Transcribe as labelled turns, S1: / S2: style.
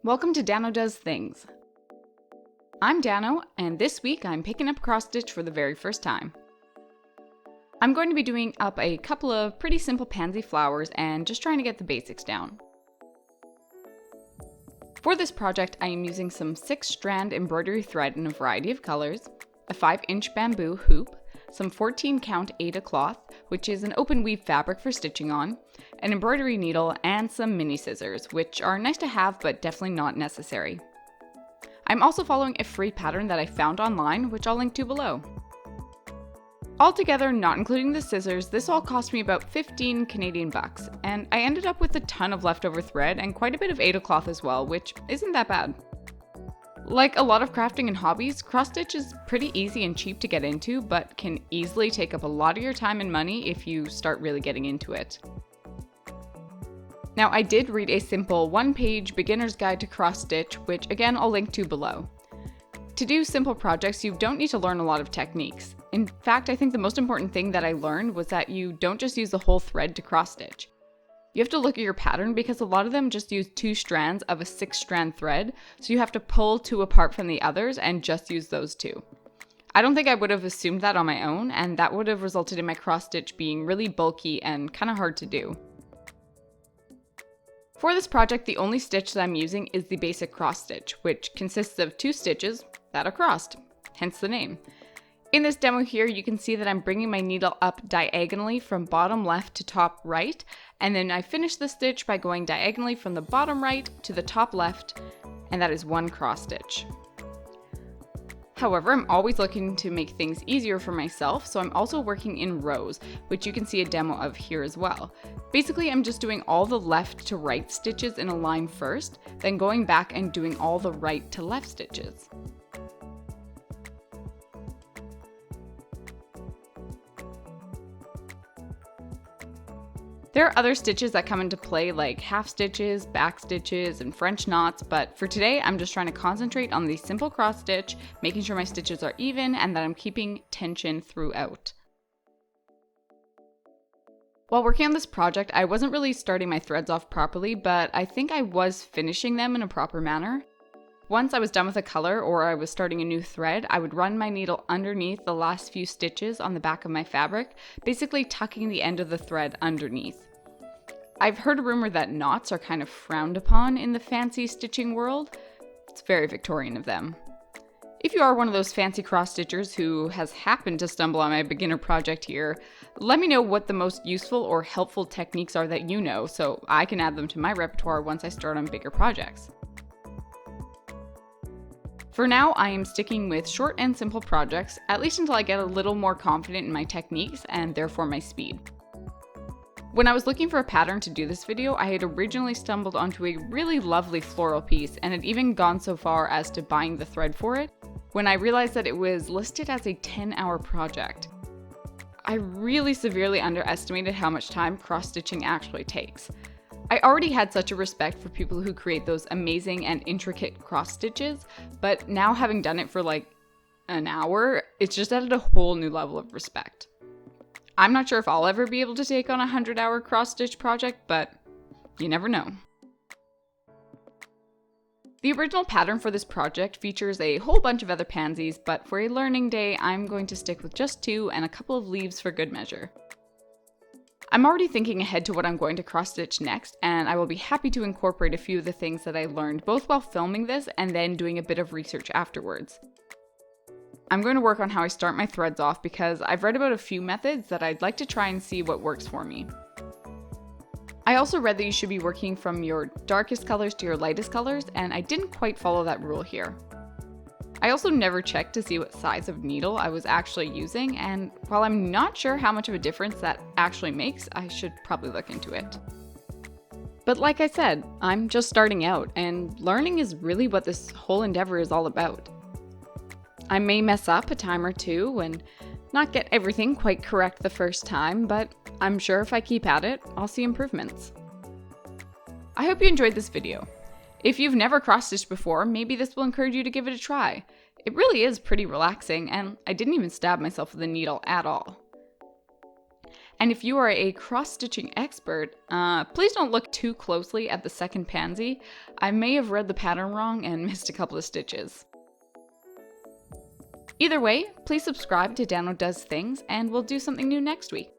S1: Welcome to Dano Does Things. I'm Dano, and this week I'm picking up cross stitch for the very first time. I'm going to be doing up a couple of pretty simple pansy flowers and just trying to get the basics down. For this project, I am using some 6-strand embroidery thread in a variety of colors, a 5-inch bamboo hoop, some 14-count Aida cloth, which is an open weave fabric for stitching on, an embroidery needle, and some mini scissors, which are nice to have but definitely not necessary. I'm also following a free pattern that I found online, which I'll link to below. Altogether, not including the scissors, this all cost me about 15 Canadian bucks, and I ended up with a ton of leftover thread and quite a bit of Aida cloth as well, which isn't that bad. Like a lot of crafting and hobbies, cross stitch is pretty easy and cheap to get into, but can easily take up a lot of your time and money if you start really getting into it. Now, I did read a simple 1-page beginner's guide to cross stitch, which again I'll link to below. To do simple projects, you don't need to learn a lot of techniques. In fact, I think the most important thing that I learned was that you don't just use the whole thread to cross stitch. You have to look at your pattern because a lot of them just use 2 strands of a 6-strand thread, so you have to pull 2 apart from the others and just use those 2. I don't think I would have assumed that on my own, and that would have resulted in my cross stitch being really bulky and kind of hard to do. For this project, the only stitch that I'm using is the basic cross stitch, which consists of 2 stitches that are crossed, hence the name. In this demo here, you can see that I'm bringing my needle up diagonally from bottom left to top right, and then I finish the stitch by going diagonally from the bottom right to the top left, and that is 1 cross stitch. However, I'm always looking to make things easier for myself, so I'm also working in rows, which you can see a demo of here as well. Basically, I'm just doing all the left to right stitches in a line first, then going back and doing all the right to left stitches. There are other stitches that come into play like half stitches, back stitches, and French knots, but for today I'm just trying to concentrate on the simple cross stitch, making sure my stitches are even and that I'm keeping tension throughout. While working on this project, I wasn't really starting my threads off properly, but I think I was finishing them in a proper manner. Once I was done with a color or I was starting a new thread, I would run my needle underneath the last few stitches on the back of my fabric, basically tucking the end of the thread underneath. I've heard a rumor that knots are kind of frowned upon in the fancy stitching world. It's very Victorian of them. If you are one of those fancy cross stitchers who has happened to stumble on my beginner project here, let me know what the most useful or helpful techniques are that you know so I can add them to my repertoire once I start on bigger projects. For now, I am sticking with short and simple projects, at least until I get a little more confident in my techniques and therefore my speed. When I was looking for a pattern to do this video, I had originally stumbled onto a really lovely floral piece and had even gone so far as to buying the thread for it, when I realized that it was listed as a 10-hour project. I really severely underestimated how much time cross-stitching actually takes. I already had such a respect for people who create those amazing and intricate cross stitches, but now having done it for like an hour, it's just added a whole new level of respect. I'm not sure if I'll ever be able to take on a 100-hour cross stitch project, but you never know. The original pattern for this project features a whole bunch of other pansies, but for a learning day, I'm going to stick with just 2 and a couple of leaves for good measure. I'm already thinking ahead to what I'm going to cross stitch next, and I will be happy to incorporate a few of the things that I learned both while filming this and then doing a bit of research afterwards. I'm going to work on how I start my threads off because I've read about a few methods that I'd like to try and see what works for me. I also read that you should be working from your darkest colors to your lightest colors, and I didn't quite follow that rule here. I also never checked to see what size of needle I was actually using, and while I'm not sure how much of a difference that actually makes, I should probably look into it. But like I said, I'm just starting out, and learning is really what this whole endeavor is all about. I may mess up a time or two and not get everything quite correct the first time, but I'm sure if I keep at it, I'll see improvements. I hope you enjoyed this video. If you've never cross-stitched before, maybe this will encourage you to give it a try. It really is pretty relaxing, and I didn't even stab myself with a needle at all. And if you are a cross-stitching expert, please don't look too closely at the second pansy. I may have read the pattern wrong and missed a couple of stitches. Either way, please subscribe to Dano Does Things, and we'll do something new next week.